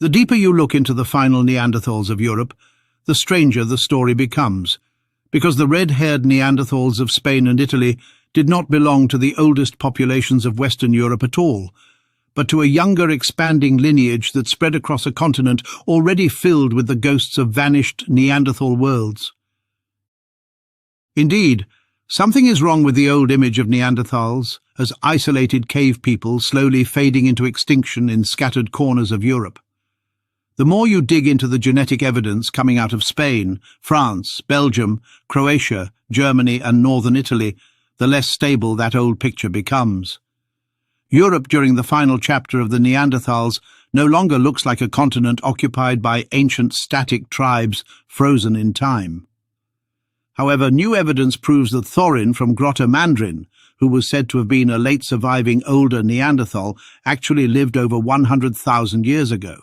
The deeper you look into the final Neanderthals of Europe, the stranger the story becomes, because the red-haired Neanderthals of Spain and Italy did not belong to the oldest populations of Western Europe at all, but to a younger expanding lineage that spread across a continent already filled with the ghosts of vanished Neanderthal worlds. Indeed, something is wrong with the old image of Neanderthals as isolated cave people slowly fading into extinction in scattered corners of Europe. The more you dig into the genetic evidence coming out of Spain, France, Belgium, Croatia, Germany and northern Italy, the less stable that old picture becomes. Europe during the final chapter of the Neanderthals no longer looks like a continent occupied by ancient static tribes frozen in time. However, new evidence proves that Thorin from Grotte Mandrin, who was said to have been a late surviving older Neanderthal, actually lived over 100,000 years ago.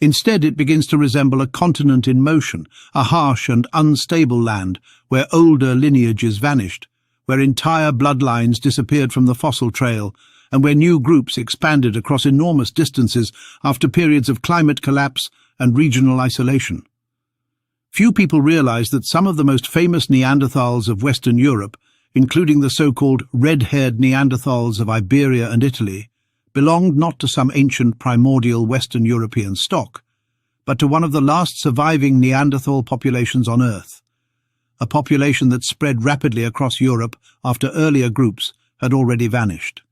Instead, it begins to resemble a continent in motion, a harsh and unstable land where older lineages vanished, where entire bloodlines disappeared from the fossil trail, and where new groups expanded across enormous distances after periods of climate collapse and regional isolation. Few people realize that some of the most famous Neanderthals of Western Europe, including the so-called red-haired Neanderthals of Iberia and Italy, belonged not to some ancient primordial Western European stock, but to one of the last surviving Neanderthal populations on Earth, a population that spread rapidly across Europe after earlier groups had already vanished.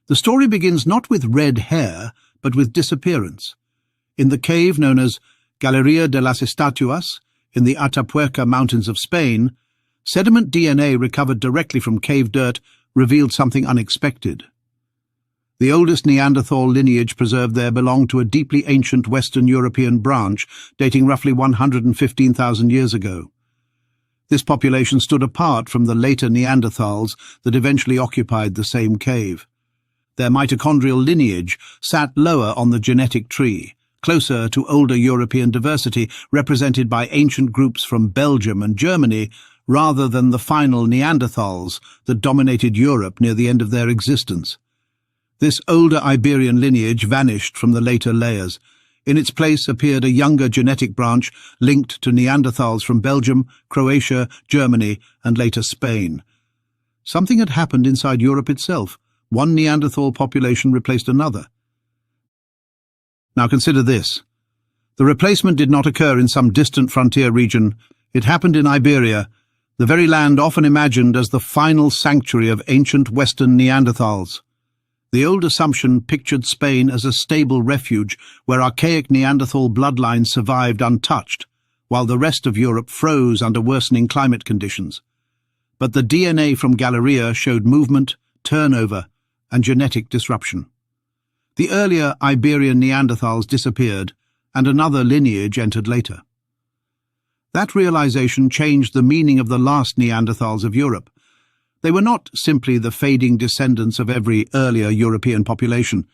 The story begins not with red hair, but with disappearance. In the cave known as Galeria de las Estatuas, in the Atapuerca Mountains of Spain, sediment DNA recovered directly from cave dirt revealed something unexpected. The oldest Neanderthal lineage preserved there belonged to a deeply ancient Western European branch dating roughly 115,000 years ago. This population stood apart from the later Neanderthals that eventually occupied the same cave. Their mitochondrial lineage sat lower on the genetic tree, closer to older European diversity represented by ancient groups from Belgium and Germany, rather than the final Neanderthals that dominated Europe near the end of their existence. This older Iberian lineage vanished from the later layers. In its place appeared a younger genetic branch linked to Neanderthals from Belgium, Croatia, Germany, and later Spain. Something had happened inside Europe itself. One Neanderthal population replaced another. Now consider this. The replacement did not occur in some distant frontier region. It happened in Iberia, the very land often imagined as the final sanctuary of ancient Western Neanderthals. The old assumption pictured Spain as a stable refuge where archaic Neanderthal bloodlines survived untouched, while the rest of Europe froze under worsening climate conditions. But the DNA from Galeria showed movement, turnover, and genetic disruption. The earlier Iberian Neanderthals disappeared, and another lineage entered later. That realization changed the meaning of the last Neanderthals of Europe. They were not simply the fading descendants of every earlier European population.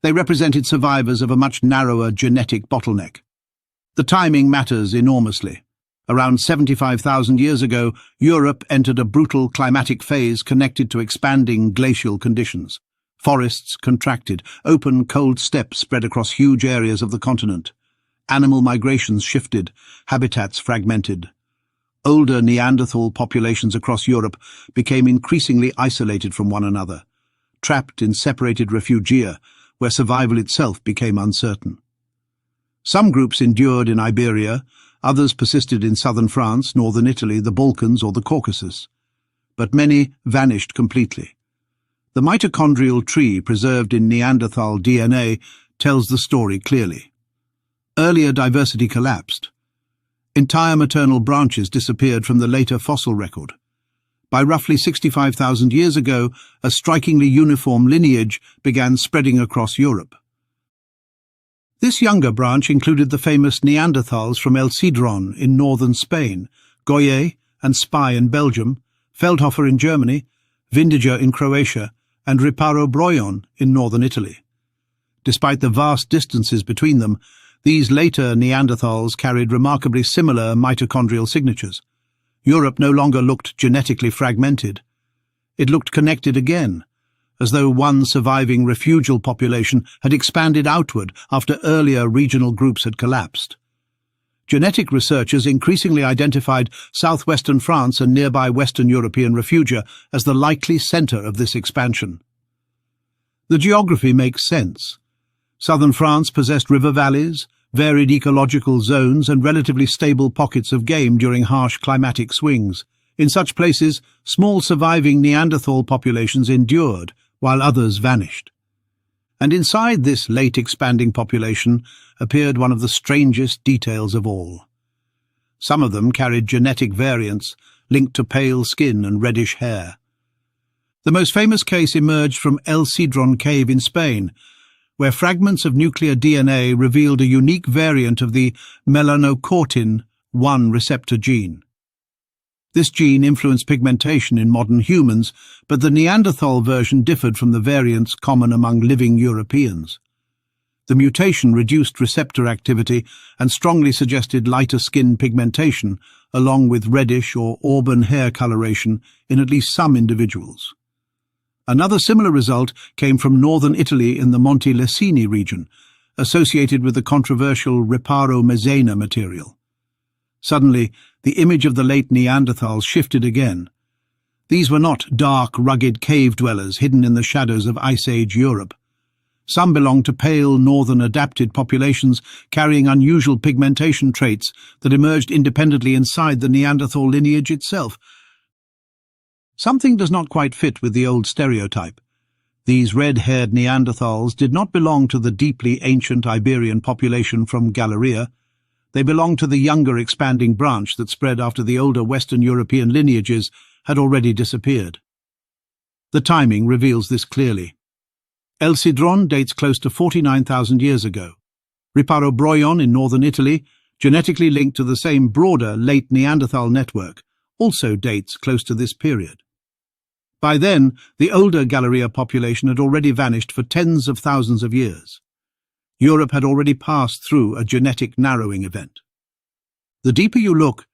They represented survivors of a much narrower genetic bottleneck. The timing matters enormously. Around 75,000 years ago, Europe entered a brutal climatic phase connected to expanding glacial conditions. Forests contracted, open cold steppes spread across huge areas of the continent. Animal migrations shifted, habitats fragmented. Older Neanderthal populations across Europe became increasingly isolated from one another, trapped in separated refugia, where survival itself became uncertain. Some groups endured in Iberia, others persisted in southern France, northern Italy, the Balkans, or the Caucasus. But many vanished completely. The mitochondrial tree preserved in Neanderthal DNA tells the story clearly. Earlier diversity collapsed. Entire maternal branches disappeared from the later fossil record. By roughly 65,000 years ago, a strikingly uniform lineage began spreading across Europe. This younger branch included the famous Neanderthals from El Cedron in northern Spain, Goyer and Spy in Belgium, Feldhofer in Germany, Vindiger in Croatia, and Riparo-Broyon in northern Italy. Despite the vast distances between them, these later Neanderthals carried remarkably similar mitochondrial signatures. Europe no longer looked genetically fragmented. It looked connected again, as though one surviving refugial population had expanded outward after earlier regional groups had collapsed. Genetic researchers increasingly identified southwestern France and nearby Western European refugia as the likely centre of this expansion. The geography makes sense. Southern France possessed river valleys, varied ecological zones and relatively stable pockets of game during harsh climatic swings. In such places, small surviving Neanderthal populations endured, while others vanished. And inside this late expanding population appeared one of the strangest details of all. Some of them carried genetic variants linked to pale skin and reddish hair. The most famous case emerged from El Cedron cave in Spain, where fragments of nuclear DNA revealed a unique variant of the melanocortin-1 receptor gene. This gene influenced pigmentation in modern humans, but the Neanderthal version differed from the variants common among living Europeans. The mutation reduced receptor activity and strongly suggested lighter skin pigmentation, along with reddish or auburn hair coloration in at least some individuals. Another similar result came from northern Italy in the Monte Lessini region, associated with the controversial Riparo-Mezzana material. Suddenly, the image of the late Neanderthals shifted again. These were not dark, rugged cave dwellers hidden in the shadows of Ice Age Europe. Some belonged to pale, northern adapted populations carrying unusual pigmentation traits that emerged independently inside the Neanderthal lineage itself. Something does not quite fit with the old stereotype. These red-haired Neanderthals did not belong to the deeply ancient Iberian population from Galeria. They belonged to the younger expanding branch that spread after the older Western European lineages had already disappeared. The timing reveals this clearly. El Cedron dates close to 49,000 years ago. Riparo Broyon in northern Italy, genetically linked to the same broader late Neanderthal network, also dates close to this period. By then, the older Galeria population had already vanished for tens of thousands of years. Europe had already passed through a genetic narrowing event. The deeper you look,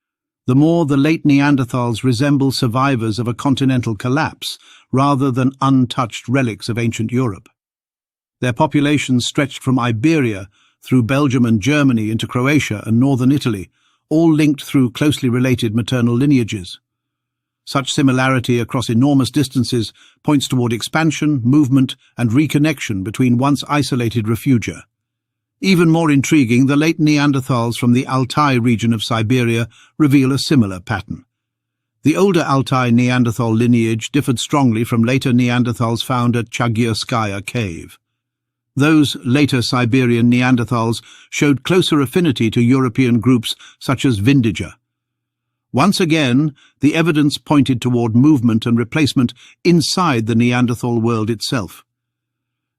the more the late Neanderthals resemble survivors of a continental collapse rather than untouched relics of ancient Europe. Their populations stretched from Iberia through Belgium and Germany into Croatia and northern Italy, all linked through closely related maternal lineages. Such similarity across enormous distances points toward expansion, movement, and reconnection between once isolated refugia. Even more intriguing, the late Neanderthals from the Altai region of Siberia reveal a similar pattern. The older Altai Neanderthal lineage differed strongly from later Neanderthals found at Chagirskaya cave. Those later Siberian Neanderthals showed closer affinity to European groups such as Vindiger. Once again, the evidence pointed toward movement and replacement inside the Neanderthal world itself.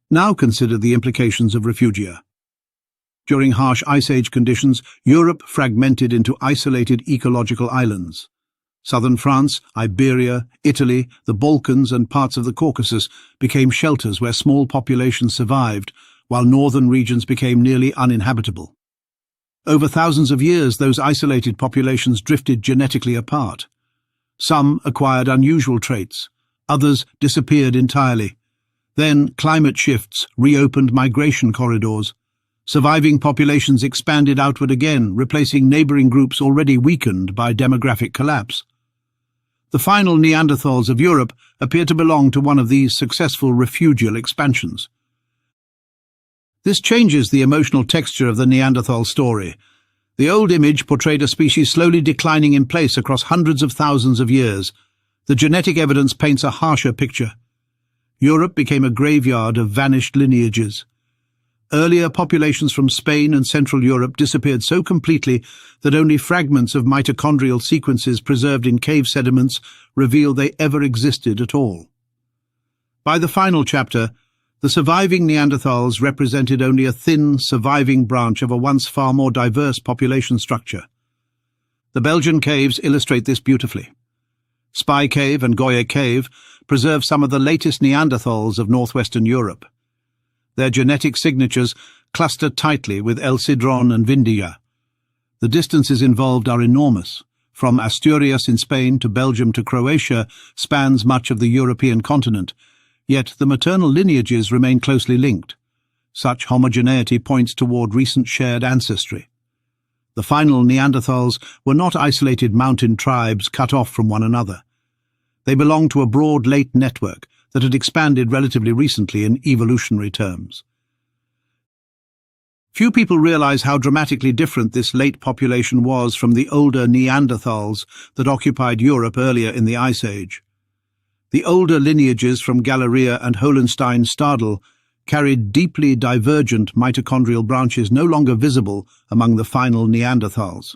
Now consider the implications of refugia. During harsh Ice Age conditions, Europe fragmented into isolated ecological islands. Southern France, Iberia, Italy, the Balkans and parts of the Caucasus became shelters where small populations survived, while northern regions became nearly uninhabitable. Over thousands of years, those isolated populations drifted genetically apart. Some acquired unusual traits, others disappeared entirely. Then climate shifts reopened migration corridors. Surviving populations expanded outward again, replacing neighbouring groups already weakened by demographic collapse. The final Neanderthals of Europe appear to belong to one of these successful refugial expansions. This changes the emotional texture of the Neanderthal story. The old image portrayed a species slowly declining in place across hundreds of thousands of years. The genetic evidence paints a harsher picture. Europe became a graveyard of vanished lineages. Earlier populations from Spain and Central Europe disappeared so completely that only fragments of mitochondrial sequences preserved in cave sediments reveal they ever existed at all. By the final chapter, the surviving Neanderthals represented only a thin, surviving branch of a once far more diverse population structure. The Belgian caves illustrate this beautifully. Spy Cave and Goya Cave preserve some of the latest Neanderthals of northwestern Europe. Their genetic signatures cluster tightly with El Cedron and Vindiga. The distances involved are enormous. From Asturias in Spain to Belgium to Croatia spans much of the European continent, Yet the maternal lineages remain closely linked. Such homogeneity points toward recent shared ancestry. The final Neanderthals were not isolated mountain tribes cut off from one another. They belonged to a broad late network that had expanded relatively recently in evolutionary terms. Few people realize how dramatically different this late population was from the older Neanderthals that occupied Europe earlier in the Ice Age. The older lineages from Galeria and Hohenstein-Stadel carried deeply divergent mitochondrial branches no longer visible among the final Neanderthals.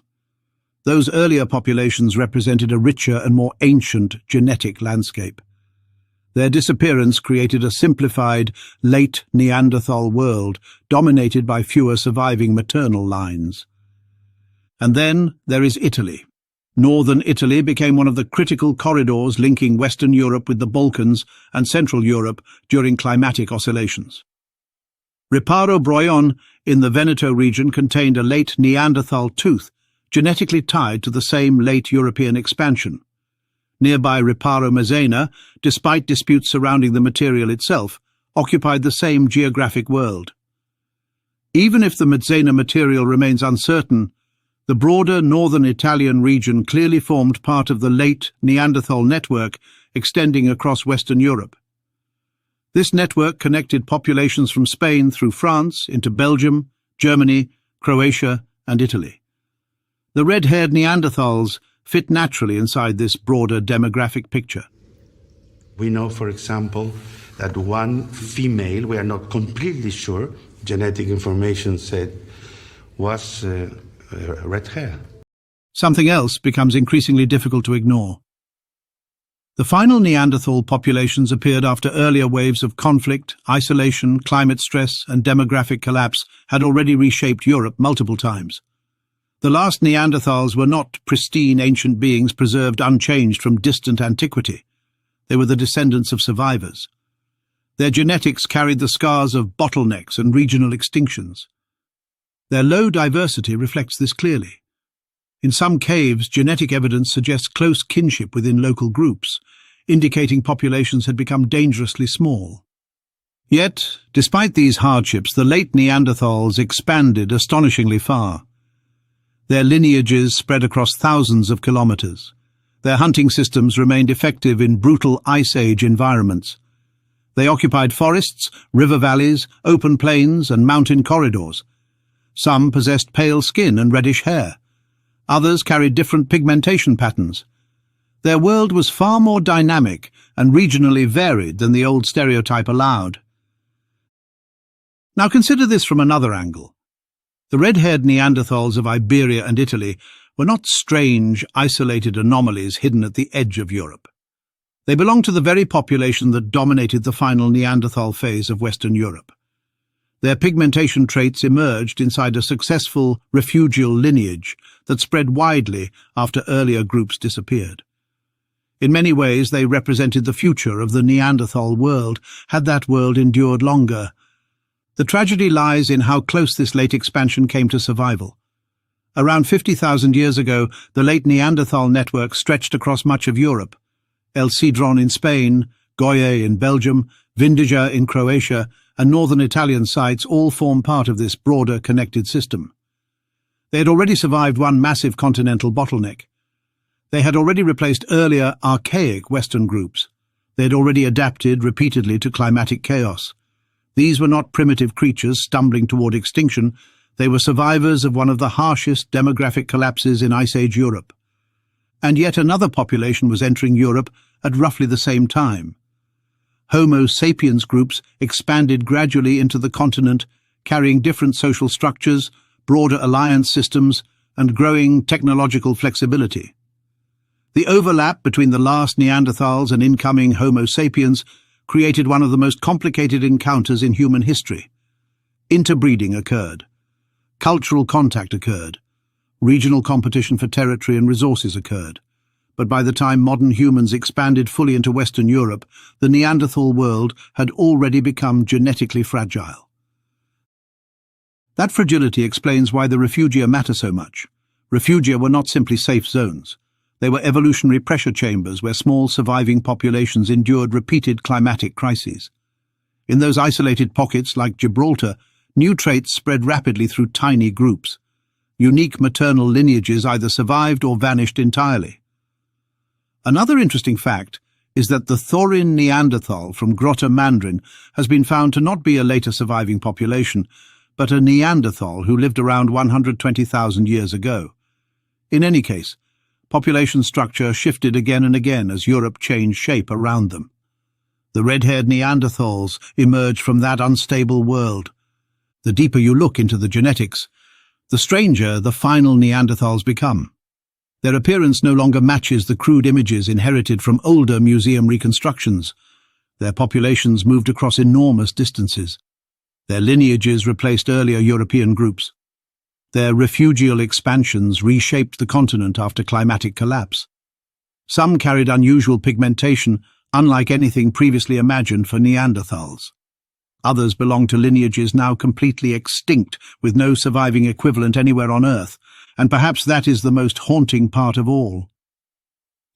Those earlier populations represented a richer and more ancient genetic landscape. Their disappearance created a simplified, late Neanderthal world dominated by fewer surviving maternal lines. And then there is Italy. Northern Italy became one of the critical corridors linking Western Europe with the Balkans and Central Europe during climatic oscillations. Riparo Broion in the Veneto region contained a late Neanderthal tooth, genetically tied to the same late European expansion. Nearby Riparo Mazzena, despite disputes surrounding the material itself, occupied the same geographic world. Even if the Mazzena material remains uncertain, the broader northern Italian region clearly formed part of the late Neanderthal network extending across Western Europe. This network connected populations from Spain through France into Belgium, Germany, Croatia, and Italy. The red-haired Neanderthals fit naturally inside this broader demographic picture. We know, for example, that one female, we are not completely sure, genetic information said, was red hair. Something else becomes increasingly difficult to ignore. The final Neanderthal populations appeared after earlier waves of conflict, isolation, climate stress, and demographic collapse had already reshaped Europe multiple times. The last Neanderthals were not pristine ancient beings preserved unchanged from distant antiquity. They were the descendants of survivors. Their genetics carried the scars of bottlenecks and regional extinctions. Their low diversity reflects this clearly. In some caves, genetic evidence suggests close kinship within local groups, indicating populations had become dangerously small. Yet, despite these hardships, the late Neanderthals expanded astonishingly far. Their lineages spread across thousands of kilometers. Their hunting systems remained effective in brutal Ice Age environments. They occupied forests, river valleys, open plains, and mountain corridors. Some possessed pale skin and reddish hair. Others carried different pigmentation patterns. Their world was far more dynamic and regionally varied than the old stereotype allowed. Now consider this from another angle. The red-haired Neanderthals of Iberia and Italy were not strange, isolated anomalies hidden at the edge of Europe. They belonged to the very population that dominated the final Neanderthal phase of Western Europe. Their pigmentation traits emerged inside a successful refugial lineage that spread widely after earlier groups disappeared. In many ways, they represented the future of the Neanderthal world, had that world endured longer. The tragedy lies in how close this late expansion came to survival. Around 50,000 years ago, the late Neanderthal network stretched across much of Europe. El Cedron in Spain, Goya in Belgium, Vindiga in Croatia, and northern Italian sites all form part of this broader connected system. They had already survived one massive continental bottleneck. They had already replaced earlier archaic Western groups. They had already adapted repeatedly to climatic chaos. These were not primitive creatures stumbling toward extinction. They were survivors of one of the harshest demographic collapses in Ice Age Europe. And yet another population was entering Europe at roughly the same time. Homo sapiens groups expanded gradually into the continent, carrying different social structures, broader alliance systems, and growing technological flexibility. The overlap between the last Neanderthals and incoming Homo sapiens created one of the most complicated encounters in human history. Interbreeding occurred. Cultural contact occurred. Regional competition for territory and resources occurred. But by the time modern humans expanded fully into Western Europe, the Neanderthal world had already become genetically fragile. That fragility explains why the refugia matter so much. Refugia were not simply safe zones. They were evolutionary pressure chambers where small surviving populations endured repeated climatic crises. In those isolated pockets, like Gibraltar, new traits spread rapidly through tiny groups. Unique maternal lineages either survived or vanished entirely. Another interesting fact is that the Thorin Neanderthal from Grotte Mandrin has been found to not be a later surviving population, but a Neanderthal who lived around 120,000 years ago. In any case, population structure shifted again and again as Europe changed shape around them. The red-haired Neanderthals emerged from that unstable world. The deeper you look into the genetics, the stranger the final Neanderthals become. Their appearance no longer matches the crude images inherited from older museum reconstructions. Their populations moved across enormous distances. Their lineages replaced earlier European groups. Their refugial expansions reshaped the continent after climatic collapse. Some carried unusual pigmentation, unlike anything previously imagined for Neanderthals. Others belonged to lineages now completely extinct, with no surviving equivalent anywhere on Earth, and perhaps that is the most haunting part of all.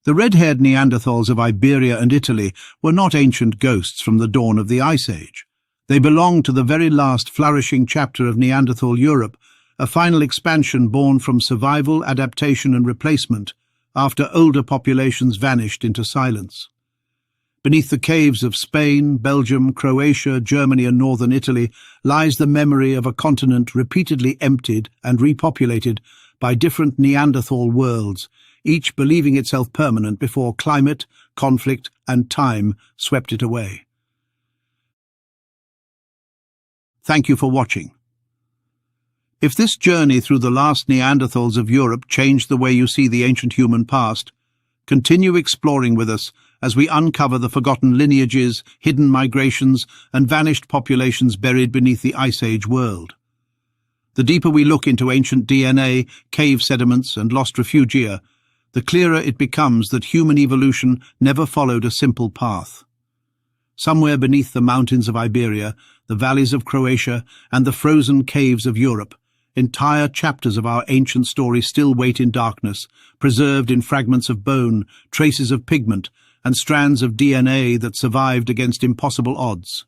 The red-haired Neanderthals of Iberia and Italy were not ancient ghosts from the dawn of the Ice Age. They belonged to the very last flourishing chapter of Neanderthal Europe, a final expansion born from survival, adaptation and replacement, after older populations vanished into silence. Beneath the caves of Spain, Belgium, Croatia, Germany and northern Italy lies the memory of a continent repeatedly emptied and repopulated by different Neanderthal worlds, each believing itself permanent before climate, conflict and time swept it away. Thank you for watching. If this journey through the last Neanderthals of Europe changed the way you see the ancient human past, continue exploring with us as we uncover the forgotten lineages, hidden migrations, and vanished populations buried beneath the Ice Age world. The deeper we look into ancient DNA, cave sediments, and lost refugia, the clearer it becomes that human evolution never followed a simple path. Somewhere beneath the mountains of Iberia, the valleys of Croatia, and the frozen caves of Europe, entire chapters of our ancient story still wait in darkness, preserved in fragments of bone, traces of pigment, and strands of DNA that survived against impossible odds.